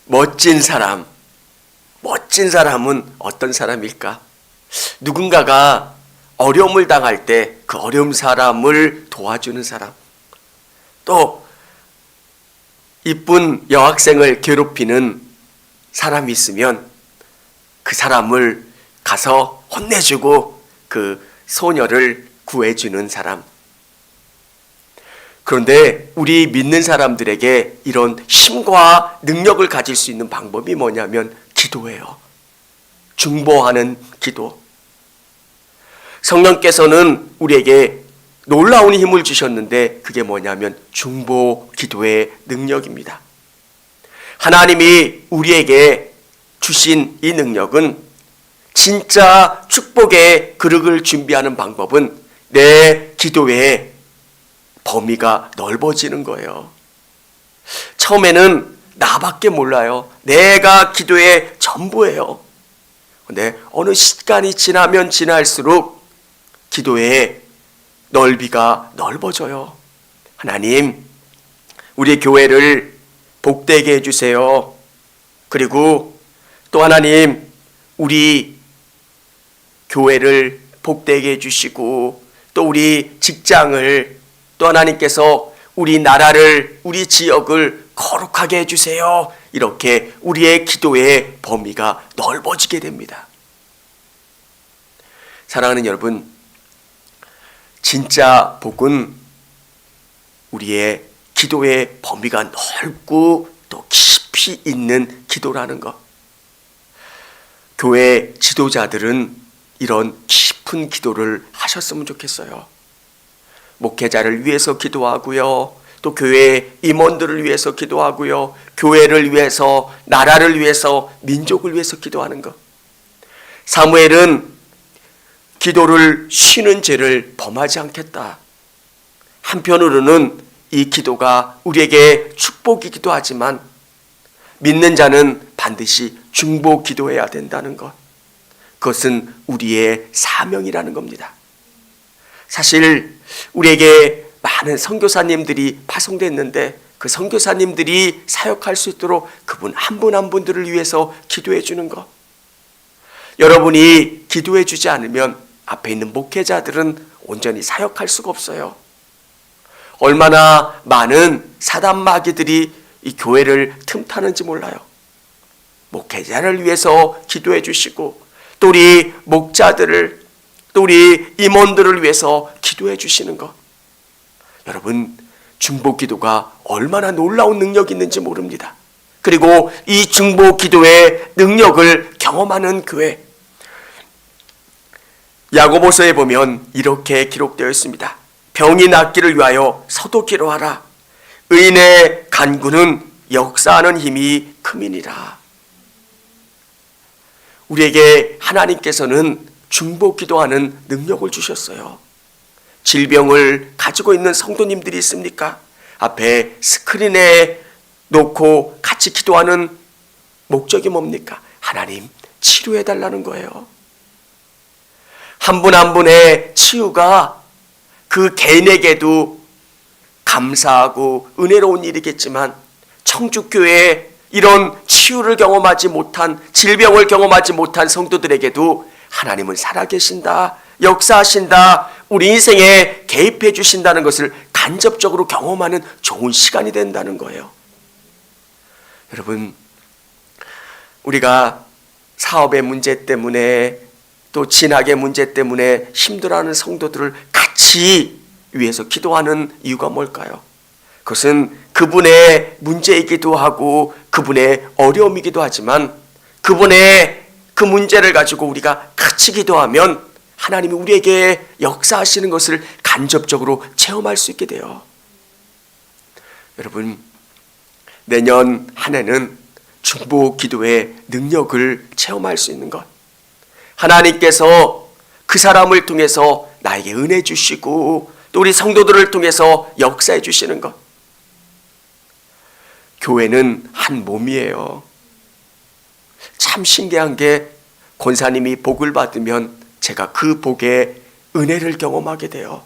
멋진 사람은 어떤 사람일까? 누군가가 어려움을 당할 때 그 어려운 사람을 도와주는 사람, 또 이쁜 여학생을 괴롭히는 사람이 있으면 그 사람을 가서 혼내주고 그 소녀를 구해주는 사람. 그런데 우리 믿는 사람들에게 이런 힘과 능력을 가질 수 있는 방법이 뭐냐면 기도예요. 중보하는 기도. 성령께서는 우리에게 놀라운 힘을 주셨는데 그게 뭐냐면 중보 기도의 능력입니다. 하나님이 우리에게 주신 이 능력은 진짜 축복의 그릇을 준비하는 방법은 내 기도의 범위가 넓어지는 거예요. 처음에는 나밖에 몰라요. 내가 기도의 전부예요. 근데 어느 시간이 지나면 지날수록 기도의 넓이가 넓어져요. 하나님, 우리 교회를 복되게 해주세요. 그리고 또 하나님, 우리 교회를 복되게 해주시고 또 우리 직장을, 또 하나님께서 우리 나라를, 우리 지역을 거룩하게 해주세요. 이렇게 우리의 기도의 범위가 넓어지게 됩니다. 사랑하는 여러분, 진짜 복은 우리의 기도의 범위가 넓고 또 깊이 있는 기도라는 것. 교회 지도자들은 이런 깊은 기도를 하셨으면 좋겠어요. 목회자를 위해서 기도하고요. 또 교회 임원들을 위해서 기도하고요. 교회를 위해서, 나라를 위해서, 민족을 위해서 기도하는 것. 사무엘은 기도를 쉬는 죄를 범하지 않겠다. 한편으로는 이 기도가 우리에게 축복이기도 하지만 믿는 자는 반드시 중보 기도해야 된다는 것. 그것은 우리의 사명이라는 겁니다. 사실 우리에게 많은 선교사님들이 파송됐는데 그 선교사님들이 사역할 수 있도록 그분 한 분 한 분들을 위해서 기도해 주는 것. 여러분이 기도해 주지 않으면 앞에 있는 목회자들은 온전히 사역할 수가 없어요. 얼마나 많은 사단 마귀들이 이 교회를 틈타는지 몰라요. 목회자를 위해서 기도해 주시고 또 우리 목자들을, 또 우리 임원들을 위해서 기도해 주시는 것. 여러분, 중보 기도가 얼마나 놀라운 능력이 있는지 모릅니다. 그리고 이 중보 기도의 능력을 경험하는 교회, 야고보서에 보면 이렇게 기록되어 있습니다. 병이 낫기를 위하여 서독기로 하라. 의인의 간구는 역사하는 힘이 큼이니라. 우리에게 하나님께서는 중보 기도하는 능력을 주셨어요. 질병을 가지고 있는 성도님들이 있습니까? 앞에 스크린에 놓고 같이 기도하는 목적이 뭡니까? 하나님, 치료해달라는 거예요. 한 분 한 분의 치유가 그 개인에게도 감사하고 은혜로운 일이겠지만 청주교회에 이런 치유를 경험하지 못한, 질병을 경험하지 못한 성도들에게도 하나님은 살아계신다, 역사하신다, 우리 인생에 개입해 주신다는 것을 간접적으로 경험하는 좋은 시간이 된다는 거예요. 여러분, 우리가 사업의 문제 때문에 또 진학의 문제 때문에 힘들어하는 성도들을 같이 위해서 기도하는 이유가 뭘까요? 그것은 그분의 문제이기도 하고 그분의 어려움이기도 하지만 그분의 그 문제를 가지고 우리가 같이 기도하면 하나님이 우리에게 역사하시는 것을 간접적으로 체험할 수 있게 돼요. 여러분, 내년 한 해는 중보 기도의 능력을 체험할 수 있는 것, 하나님께서 그 사람을 통해서 나에게 은혜 주시고 또 우리 성도들을 통해서 역사해 주시는 것. 교회는 한 몸이에요. 참 신기한 게 권사님이 복을 받으면 제가 그 복의 은혜를 경험하게 돼요.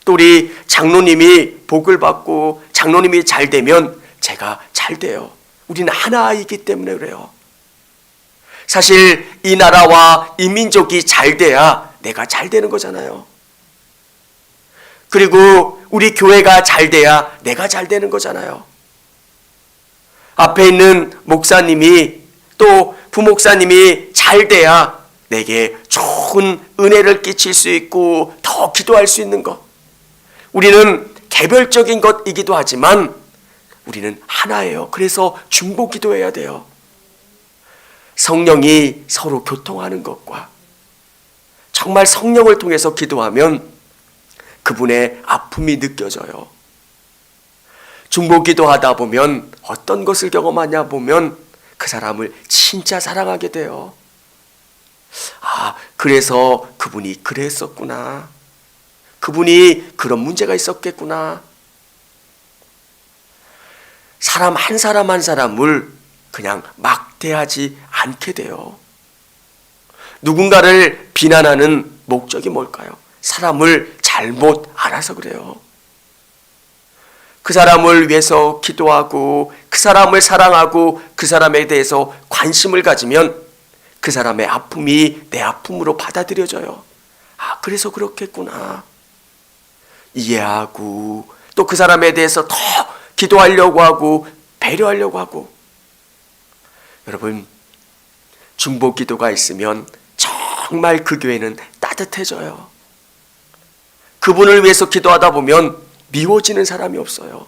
또 우리 장로님이 복을 받고 장로님이 잘 되면 제가 잘 돼요. 우리는 하나이기 때문에 그래요. 사실 이 나라와 이 민족이 잘 돼야 내가 잘 되는 거잖아요. 그리고 우리 교회가 잘 돼야 내가 잘 되는 거잖아요. 앞에 있는 목사님이 또 부목사님이 잘 돼야 내게 좋은 은혜를 끼칠 수 있고 더 기도할 수 있는 것. 우리는 개별적인 것이기도 하지만 우리는 하나예요. 그래서 중보 기도해야 돼요. 성령이 서로 교통하는 것과 정말 성령을 통해서 기도하면 그분의 아픔이 느껴져요. 중보 기도하다 보면 어떤 것을 경험하냐 보면 그 사람을 진짜 사랑하게 돼요. 아, 그래서 그분이 그랬었구나. 그분이 그런 문제가 있었겠구나. 사람 한 사람 한 사람을 그냥 막대하지 않게 돼요. 누군가를 비난하는 목적이 뭘까요? 사람을 잘못 알아서 그래요. 그 사람을 위해서 기도하고 그 사람을 사랑하고 그 사람에 대해서 관심을 가지면 그 사람의 아픔이 내 아픔으로 받아들여져요. 아, 그래서 그렇겠구나. 이해하고 또 그 사람에 대해서 더 기도하려고 하고 배려하려고 하고. 여러분, 중보 기도가 있으면 정말 그 교회는 따뜻해져요. 그분을 위해서 기도하다 보면 미워지는 사람이 없어요.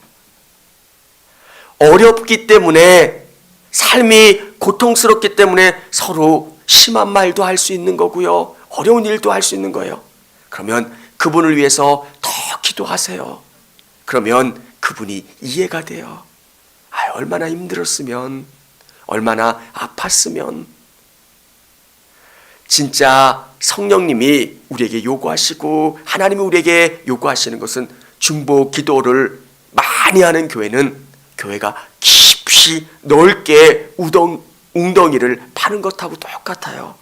어렵기 때문에, 삶이 고통스럽기 때문에 서로 심한 말도 할 수 있는 거고요. 어려운 일도 할 수 있는 거예요. 그러면 그분을 위해서 더 기도하세요. 그러면 그분이 이해가 돼요. 아, 얼마나 힘들었으면, 얼마나 아팠으면. 진짜 성령님이 우리에게 요구하시고 하나님이 우리에게 요구하시는 것은 중보 기도를 많이 하는 교회는 교회가 깊이 넓게 웅덩이를 파는 것하고 똑같아요.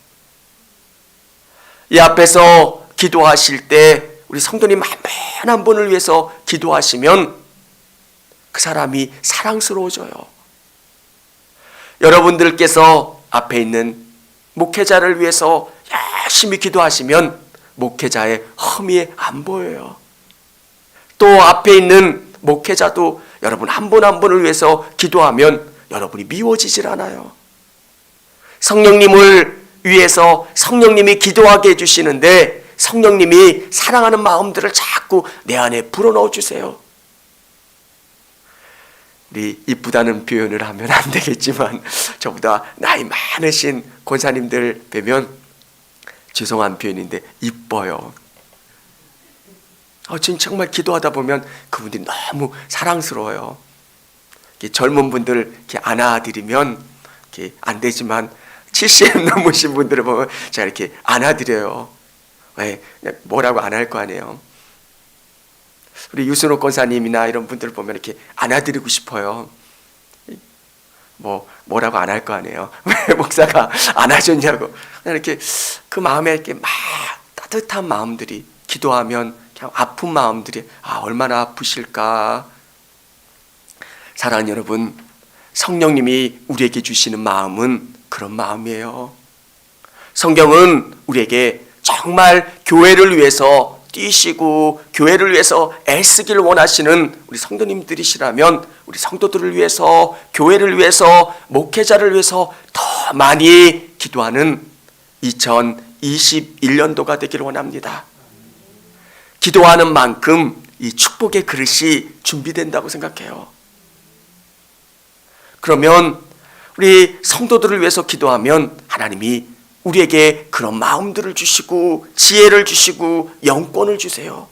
이 앞에서 기도하실 때 우리 성도님 한 분을 위해서 기도하시면 그 사람이 사랑스러워져요. 여러분들께서 앞에 있는 목회자를 위해서 열심히 기도하시면 목회자의 흠이 안 보여요. 또 앞에 있는 목회자도 여러분 한 분 한 분을 위해서 기도하면 여러분이 미워지질 않아요. 성령님을 위해서 성령님이 기도하게 해주시는데 성령님이 사랑하는 마음들을 자꾸 내 안에 불어넣어 주세요. 우리 이쁘다는 표현을 하면 안 되겠지만 저보다 나이 많으신 권사님들 뵈면 죄송한 표현인데 이뻐요. 지금 정말 기도하다 보면 그분들이 너무 사랑스러워요. 젊은 분들 이렇게 안아드리면 이렇게 안 되지만 70 넘으신 분들을 보면 제가 이렇게 안아드려요. 왜? 뭐라고 안 할 거 아니에요. 우리 유순호 권사님이나 이런 분들 보면 이렇게 안아드리고 싶어요. 뭐라고 안 할 거 아니에요. 왜 목사가 안아줬냐고. 그냥 이렇게 그 마음에 이렇게 막 따뜻한 마음들이 기도하면 그냥 아픈 마음들이 얼마나 아프실까. 사랑하는 여러분, 성령님이 우리에게 주시는 마음은 그런 마음이에요. 성경은 우리에게 정말 교회를 위해서 뛰시고 교회를 위해서 애쓰기를 원하시는 우리 성도님들이시라면 우리 성도들을 위해서, 교회를 위해서, 목회자를 위해서 더 많이 기도하는 2021년도가 되기를 원합니다. 기도하는 만큼 이 축복의 그릇이 준비된다고 생각해요. 그러면 우리 성도들을 위해서 기도하면 하나님이 우리에게 그런 마음들을 주시고 지혜를 주시고 영권을 주세요.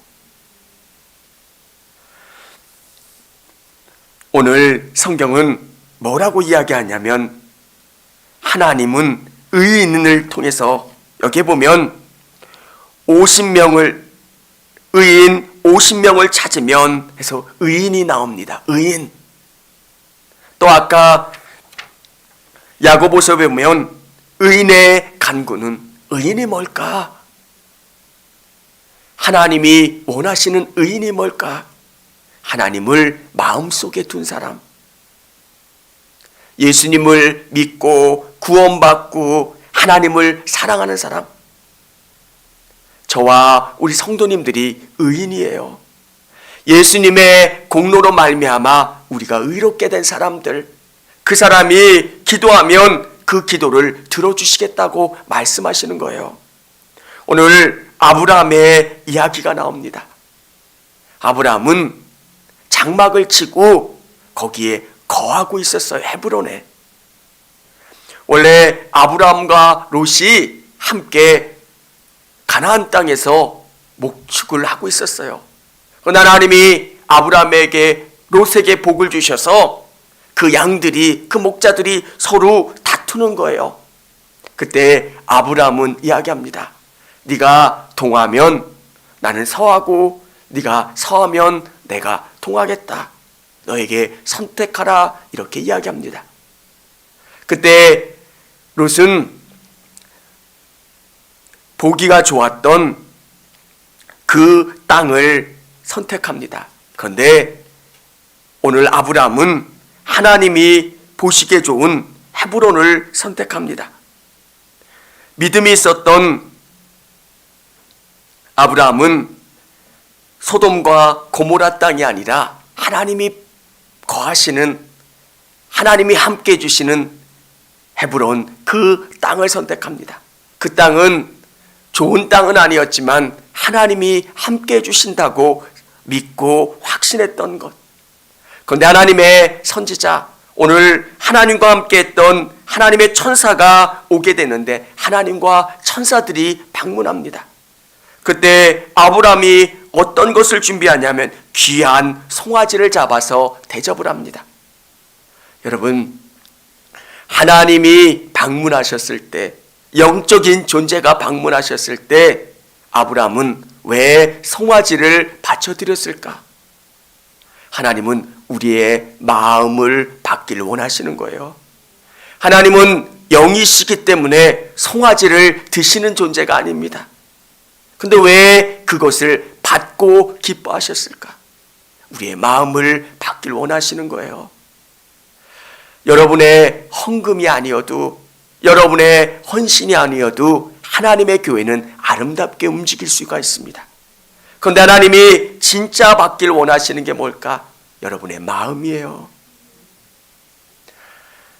오늘 성경은 뭐라고 이야기하냐면 하나님은 의인을 통해서 여기에 보면 50명을 의인 50명을 찾으면 해서 의인이 나옵니다. 의인. 또 아까 야고보서에 보면 의인의 간구는 의인이 뭘까? 하나님이 원하시는 의인이 뭘까? 하나님을 마음속에 둔 사람. 예수님을 믿고 구원받고 하나님을 사랑하는 사람, 저와 우리 성도님들이 의인이에요. 예수님의 공로로 말미암아 우리가 의롭게 된 사람들, 그 사람이 기도하면 그 기도를 들어주시겠다고 말씀하시는 거예요. 오늘 아브라함의 이야기가 나옵니다. 아브라함은 장막을 치고 거기에 거하고 있었어요. 헤브론에. 원래 아브라함과 롯이 함께 가나안 땅에서 목축을 하고 있었어요. 그러나 하나님이 아브라함에게 롯에게 복을 주셔서 그 양들이, 그 목자들이 서로 다투는 거예요. 그때 아브라함은 이야기합니다. 네가 동하면 나는 서하고 네가 서하면 내가 동하겠다. 너에게 선택하라. 이렇게 이야기합니다. 그때 롯은 보기가 좋았던 그 땅을 선택합니다. 그런데 오늘 아브라함은 하나님이 보시기에 좋은 헤브론을 선택합니다. 믿음이 있었던 아브라함은 소돔과 고모라 땅이 아니라 하나님이 거하시는, 하나님이 함께 해주시는 헤브론, 그 땅을 선택합니다. 그 땅은 좋은 땅은 아니었지만 하나님이 함께 해주신다고 믿고 확신했던 것. 그런데 하나님의 선지자, 오늘 하나님과 함께 했던 하나님의 천사가 오게 되는데 하나님과 천사들이 방문합니다. 그때 아브라함이 어떤 것을 준비하냐면 귀한 송아지를 잡아서 대접을 합니다. 여러분, 하나님이 방문하셨을 때, 영적인 존재가 방문하셨을 때 아브라함은 왜 송아지를 바쳐드렸을까? 하나님은 우리의 마음을 받기를 원하시는 거예요. 하나님은 영이시기 때문에 송아지를 드시는 존재가 아닙니다. 근데 왜 그것을 받고 기뻐하셨을까? 우리의 마음을 받기를 원하시는 거예요. 여러분의 헌금이 아니어도, 여러분의 헌신이 아니어도 하나님의 교회는 아름답게 움직일 수가 있습니다. 그런데 하나님이 진짜 받길 원하시는 게 뭘까? 여러분의 마음이에요.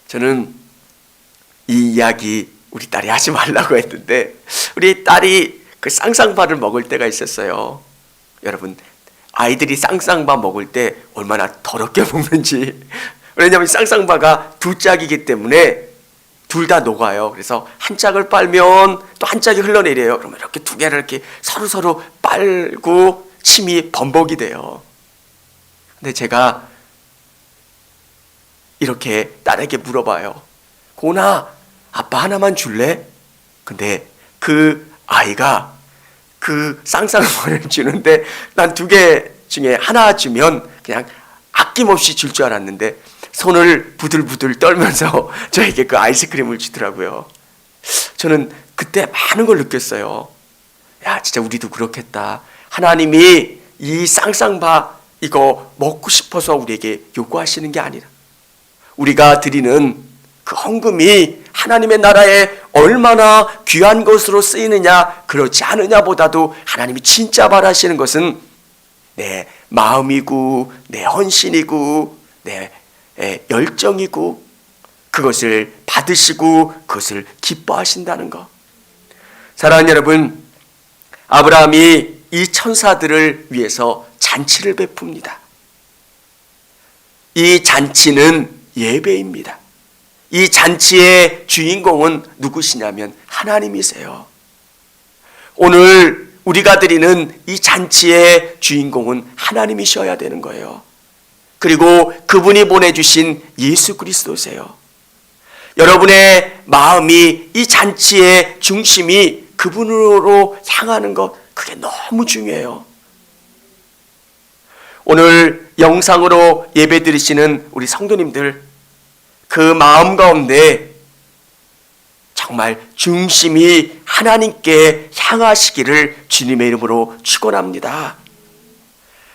저는 이 이야기 우리 딸이 하지 말라고 했는데 우리 딸이 그 쌍쌍바를 먹을 때가 있었어요. 여러분, 아이들이 쌍쌍바 먹을 때 얼마나 더럽게 먹는지. 왜냐하면 쌍쌍바가 두 짝이기 때문에 둘 다 녹아요. 그래서 한 짝을 빨면 또 한 짝이 흘러내려요. 그러면 이렇게 두 개를 이렇게 서로 빨고 침이 범벅이 돼요. 근데 제가 이렇게 딸에게 물어봐요. 고은아, 아빠 하나만 줄래? 근데 그 아이가 그 쌍쌍바를 주는데 난 두 개 중에 하나 주면 그냥 아낌없이 줄 줄 알았는데 손을 부들부들 떨면서 저에게 그 아이스크림을 주더라고요. 저는 그때 많은 걸 느꼈어요. 야, 진짜 우리도 그렇겠다. 하나님이 이 쌍쌍바 이거 먹고 싶어서 우리에게 요구하시는 게 아니라 우리가 드리는 그 헌금이 하나님의 나라에 얼마나 귀한 것으로 쓰이느냐 그렇지 않느냐보다도 하나님이 진짜 바라시는 것은 내 마음이고 내 헌신이고 내 열정이고 그것을 받으시고 그것을 기뻐하신다는 것. 사랑하는 여러분, 아브라함이 이 천사들을 위해서 잔치를 베풉니다. 이 잔치는 예배입니다. 이 잔치의 주인공은 누구시냐면 하나님이세요. 오늘 우리가 드리는 이 잔치의 주인공은 하나님이셔야 되는 거예요. 그리고 그분이 보내주신 예수 그리스도세요. 여러분의 마음이 이 잔치의 중심이 그분으로 향하는 것, 그게 너무 중요해요. 오늘 영상으로 예배 드리시는 우리 성도님들, 그 마음 가운데 정말 중심이 하나님께 향하시기를 주님의 이름으로 축원합니다.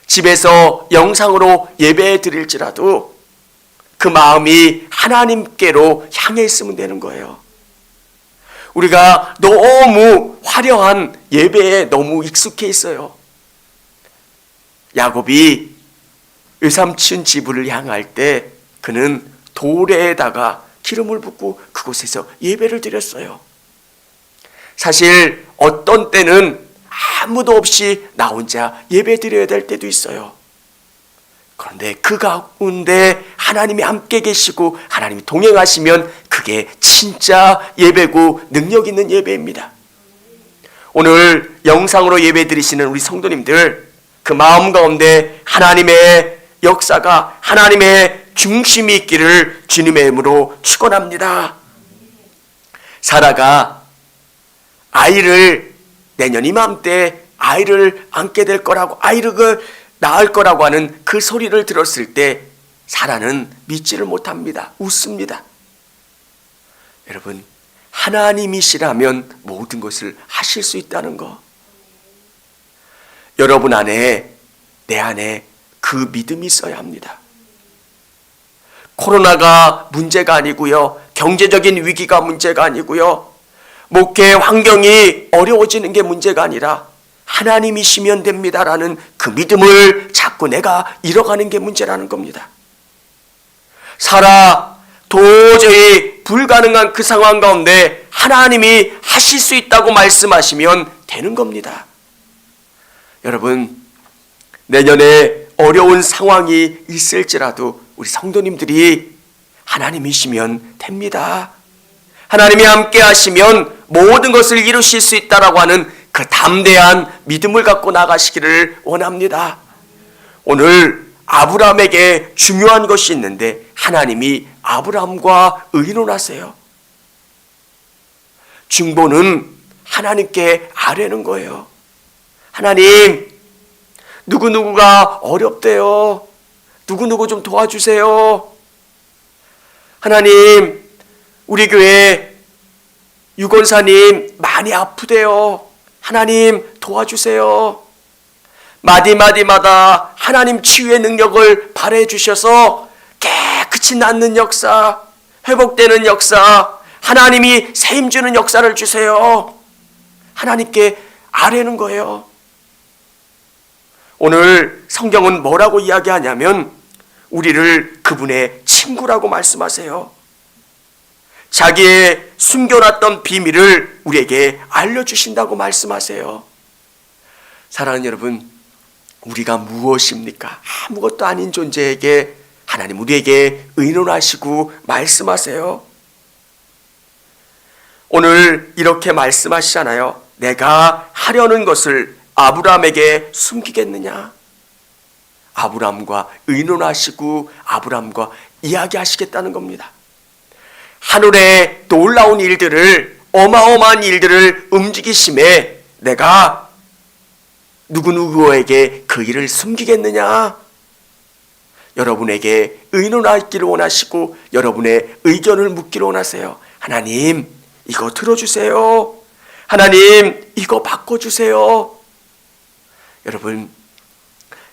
집에서 영상으로 예배 드릴지라도 그 마음이 하나님께로 향해 있으면 되는 거예요. 우리가 너무 화려한 예배에 너무 익숙해 있어요. 야곱이 외삼촌 집을 향할 때 그는 돌에다가 기름을 붓고 그곳에서 예배를 드렸어요. 사실 어떤 때는 아무도 없이 나 혼자 예배 드려야 될 때도 있어요. 그런데 그 가운데 하나님이 함께 계시고 하나님이 동행하시면 그게 진짜 예배고 능력 있는 예배입니다. 오늘 영상으로 예배 드리시는 우리 성도님들, 그 마음 가운데 하나님의 역사가, 하나님의 중심이 있기를 주님의 이름으로 축원합니다. 사라가 아이를 내년 이맘때 아이를 안게 될 거라고, 아이를 낳을 거라고 하는 그 소리를 들었을 때 사라는 믿지를 못합니다. 웃습니다. 여러분, 하나님이시라면 모든 것을 하실 수 있다는 거. 여러분 안에, 내 안에 그 믿음이 있어야 합니다. 코로나가 문제가 아니고요, 경제적인 위기가 문제가 아니고요, 목회 환경이 어려워지는 게 문제가 아니라 하나님이시면 됩니다라는 그 믿음을 자꾸 내가 잃어가는 게 문제라는 겁니다. 사라, 도저히 불가능한 그 상황 가운데 하나님이 하실 수 있다고 말씀하시면 되는 겁니다. 여러분, 내년에 어려운 상황이 있을지라도 우리 성도님들이 하나님이시면 됩니다. 하나님이 함께 하시면 모든 것을 이루실 수 있다라고 하는 그 담대한 믿음을 갖고 나가시기를 원합니다. 오늘 아브라함에게 중요한 것이 있는데 하나님이 아브라함과 의논하세요. 중보는 하나님께 아뢰는 거예요. 하나님, 누구누구가 어렵대요. 누구누구 좀 도와주세요. 하나님, 우리 교회 유건사님 많이 아프대요. 하나님 도와주세요. 마디마디마다 하나님 치유의 능력을 발휘해 주셔서 깨끗이 낫는 역사, 회복되는 역사, 하나님이 세임 주는 역사를 주세요. 하나님께 아뢰는 거예요. 오늘 성경은 뭐라고 이야기하냐면 우리를 그분의 친구라고 말씀하세요. 자기의 숨겨놨던 비밀을 우리에게 알려주신다고 말씀하세요. 사랑하는 여러분, 우리가 무엇입니까? 아무것도 아닌 존재에게 하나님 우리에게 의논하시고 말씀하세요. 오늘 이렇게 말씀하시잖아요. 내가 하려는 것을 아브라함에게 숨기겠느냐? 아브라함과 의논하시고 아브라함과 이야기하시겠다는 겁니다. 하늘의 놀라운 일들을, 어마어마한 일들을 움직이심에 내가 누구누구에게 그 일을 숨기겠느냐? 여러분에게 의논하기를 원하시고 여러분의 의견을 묻기를 원하세요. 하나님, 이거 들어주세요. 하나님, 이거 바꿔주세요. 여러분,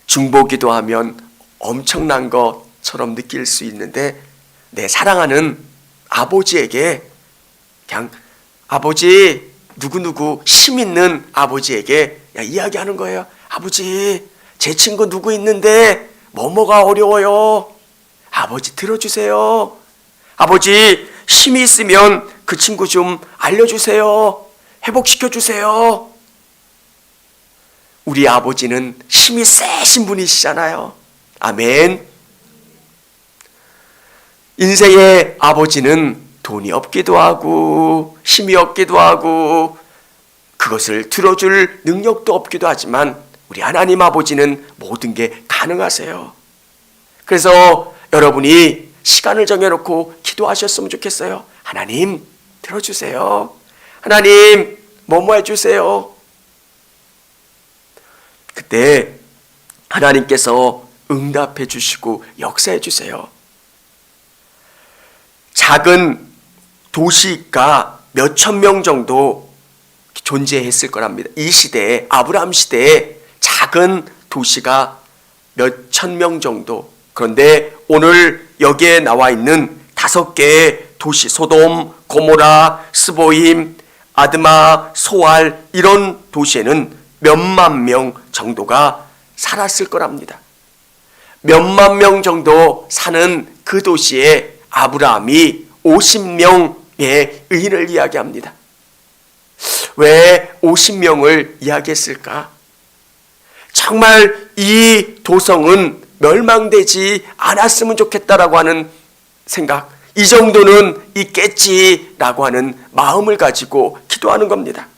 중보기도하면 엄청난 것처럼 느낄 수 있는데 내 사랑하는 아버지에게 그냥 아버지 누구누구 힘 있는 아버지에게 이야기하는 거예요. 아버지, 제 친구 누구 있는데 뭐뭐가 어려워요. 아버지 들어주세요. 아버지 힘이 있으면 그 친구 좀 알려주세요. 회복시켜주세요. 우리 아버지는 힘이 세신 분이시잖아요. 아멘. 인생의 아버지는 돈이 없기도 하고 힘이 없기도 하고 그것을 들어줄 능력도 없기도 하지만 우리 하나님 아버지는 모든 게 가능하세요. 그래서 여러분이 시간을 정해놓고 기도하셨으면 좋겠어요. 하나님 들어주세요. 하나님 뭐뭐 해주세요. 그때 하나님께서 응답해 주시고 역사해 주세요. 작은 도시가 몇천 명 정도 존재했을 거랍니다. 이 시대에, 아브라함 시대에 작은 도시가 몇천 명 정도. 그런데 오늘 여기에 나와 있는 5개의 도시, 소돔, 고모라, 스보임, 아드마, 소알, 이런 도시에는 몇만 명 정도가 살았을 거랍니다. 몇만 명 정도 사는 그 도시에 아브라함이 50명의 의인을 이야기합니다. 왜 50명을 이야기했을까? 정말 이 도성은 멸망되지 않았으면 좋겠다라고 하는 생각, 이 정도는 있겠지라고 하는 마음을 가지고 기도하는 겁니다.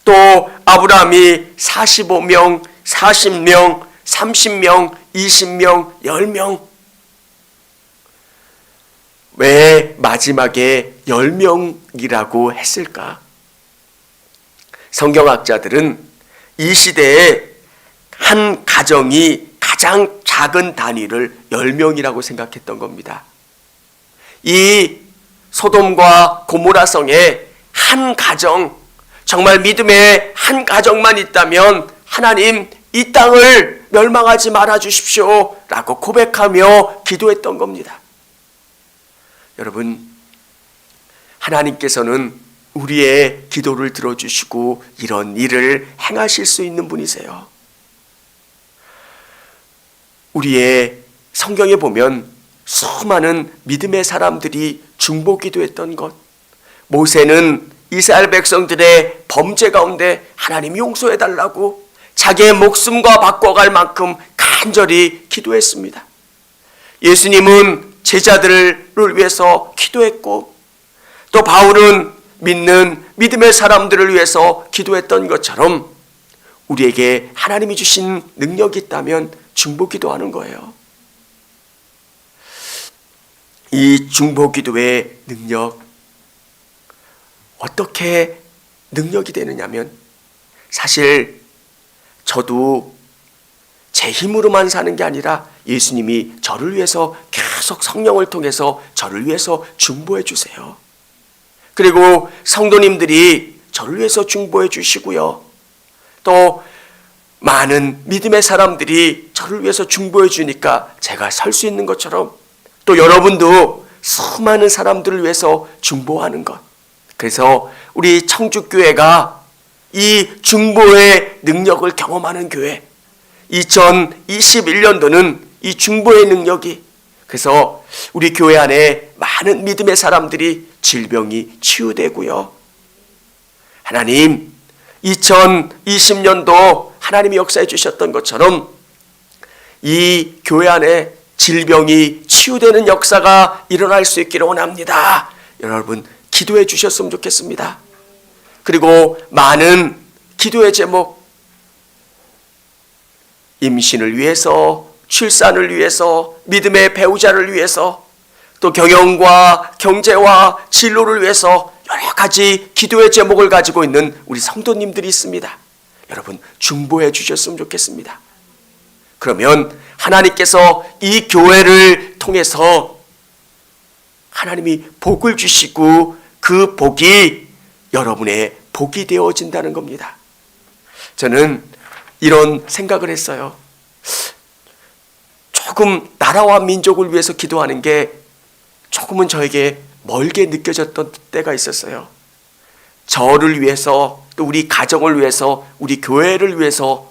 또 아브라함이 45명, 40명, 30명, 20명, 10명, 왜 마지막에 10명이라고 했을까? 성경학자들은 이 시대에 한 가정이 가장 작은 단위를 10명이라고 생각했던 겁니다. 이 소돔과 고모라 성에 한 가정, 정말 믿음의 한 가정만 있다면 하나님 이 땅을 멸망하지 말아 주십시오 라고 고백하며 기도했던 겁니다. 여러분, 하나님께서는 우리의 기도를 들어주시고 이런 일을 행하실 수 있는 분이세요. 우리의 성경에 보면 수많은 믿음의 사람들이 중보기도했던 것, 모세는 이스라엘 백성들의 범죄 가운데 하나님 용서해달라고 자기의 목숨과 바꿔갈 만큼 간절히 기도했습니다. 예수님은 제자들을 위해서 기도했고, 또 바울은 믿는 믿음의 사람들을 위해서 기도했던 것처럼 우리에게 하나님이 주신 능력이 있다면 중보기도하는 거예요. 이 중보기도의 능력, 어떻게 능력이 되느냐면, 사실 저도 제 힘으로만 사는 게 아니라 예수님이 저를 위해서 계속 성령을 통해서 저를 위해서 중보해 주세요. 그리고 성도님들이 저를 위해서 중보해 주시고요, 또 많은 믿음의 사람들이 저를 위해서 중보해 주니까 제가 설 수 있는 것처럼, 또 여러분도 수많은 사람들을 위해서 중보하는 것, 그래서 우리 청주교회가 이 중보의 능력을 경험하는 교회, 2021년도는 이 중보의 능력이, 그래서 우리 교회 안에 많은 믿음의 사람들이 질병이 치유되고요, 하나님 2020년도 하나님이 역사해 주셨던 것처럼 이 교회 안에 질병이 치유되는 역사가 일어날 수 있기를 원합니다. 여러분 기도해 주셨으면 좋겠습니다. 그리고 많은 기도의 제목, 임신을 위해서, 출산을 위해서, 믿음의 배우자를 위해서, 또 경영과 경제와 진로를 위해서 여러 가지 기도의 제목을 가지고 있는 우리 성도님들이 있습니다. 여러분 중보해 주셨으면 좋겠습니다. 그러면 하나님께서 이 교회를 통해서 하나님이 복을 주시고 그 복이 여러분의 복이 되어진다는 겁니다. 저는 이런 생각을 했어요. 조금 나라와 민족을 위해서 기도하는 게 조금은 저에게 멀게 느껴졌던 때가 있었어요. 저를 위해서, 또 우리 가정을 위해서, 우리 교회를 위해서,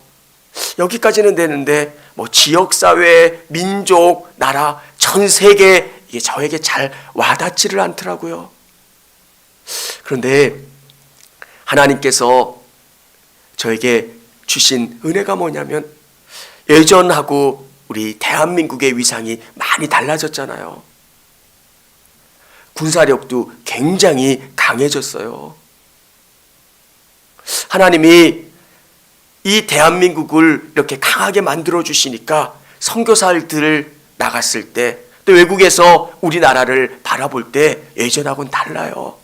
여기까지는 되는데 뭐 지역사회, 민족, 나라, 전 세계, 이게 저에게 잘 와닿지를 않더라고요. 그런데 하나님께서 저에게 주신 은혜가 뭐냐면, 예전하고 우리 대한민국의 위상이 많이 달라졌잖아요. 군사력도 굉장히 강해졌어요. 하나님이 이 대한민국을 이렇게 강하게 만들어 주시니까 선교사들 나갔을 때, 또 외국에서 우리나라를 바라볼 때 예전하고는 달라요.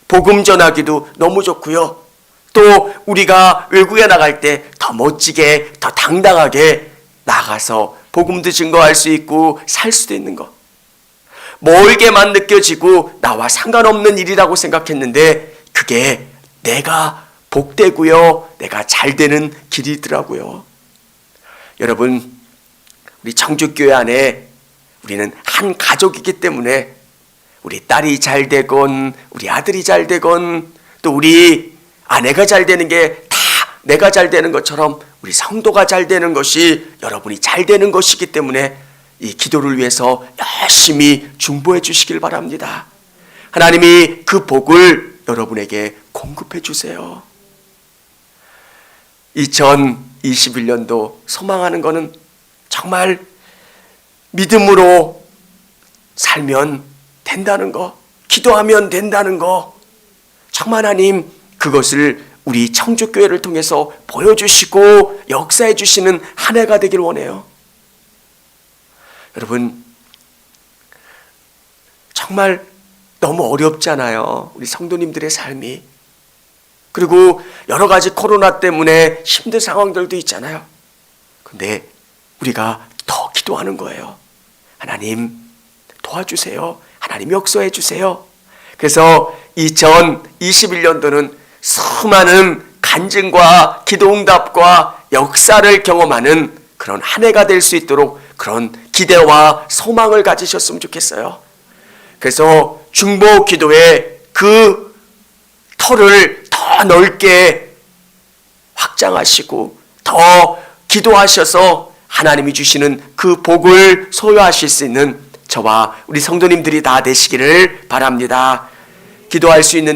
복음 전하기도 너무 좋고요, 또 우리가 외국에 나갈 때 더 멋지게, 더 당당하게 나가서 복음도 증거할 수 있고 살 수도 있는 것, 멀게만 느껴지고 나와 상관없는 일이라고 생각했는데 그게 내가 복되고요, 내가 잘 되는 길이더라고요. 여러분, 우리 청주교회 안에 우리는 한 가족이기 때문에 우리 딸이 잘 되건 우리 아들이 잘 되건 또 우리 아내가 잘 되는 게 다 내가 잘 되는 것처럼 우리 성도가 잘 되는 것이 여러분이 잘 되는 것이기 때문에 이 기도를 위해서 열심히 중보해 주시길 바랍니다. 하나님이 그 복을 여러분에게 공급해 주세요. 2021년도 소망하는 것은 정말 믿음으로 살면 된다는 거, 기도하면 된다는 거, 정말 하나님 그것을 우리 청주교회를 통해서 보여주시고 역사해 주시는 한 해가 되길 원해요. 여러분, 정말 너무 어렵잖아요. 우리 성도님들의 삶이. 그리고 여러 가지 코로나 때문에 힘든 상황들도 있잖아요. 근데 우리가 더 기도하는 거예요. 하나님 도와주세요. 하나님 역사해 주세요. 그래서 2021년도는 수많은 간증과 기도응답과 역사를 경험하는 그런 한 해가 될 수 있도록 그런 기대와 소망을 가지셨으면 좋겠어요. 그래서 중보 기도의 그 터를 더 넓게 확장하시고 더 기도하셔서 하나님이 주시는 그 복을 소유하실 수 있는 저와 우리 성도님들이 다 되시기를 바랍니다. 기도할 수 있는데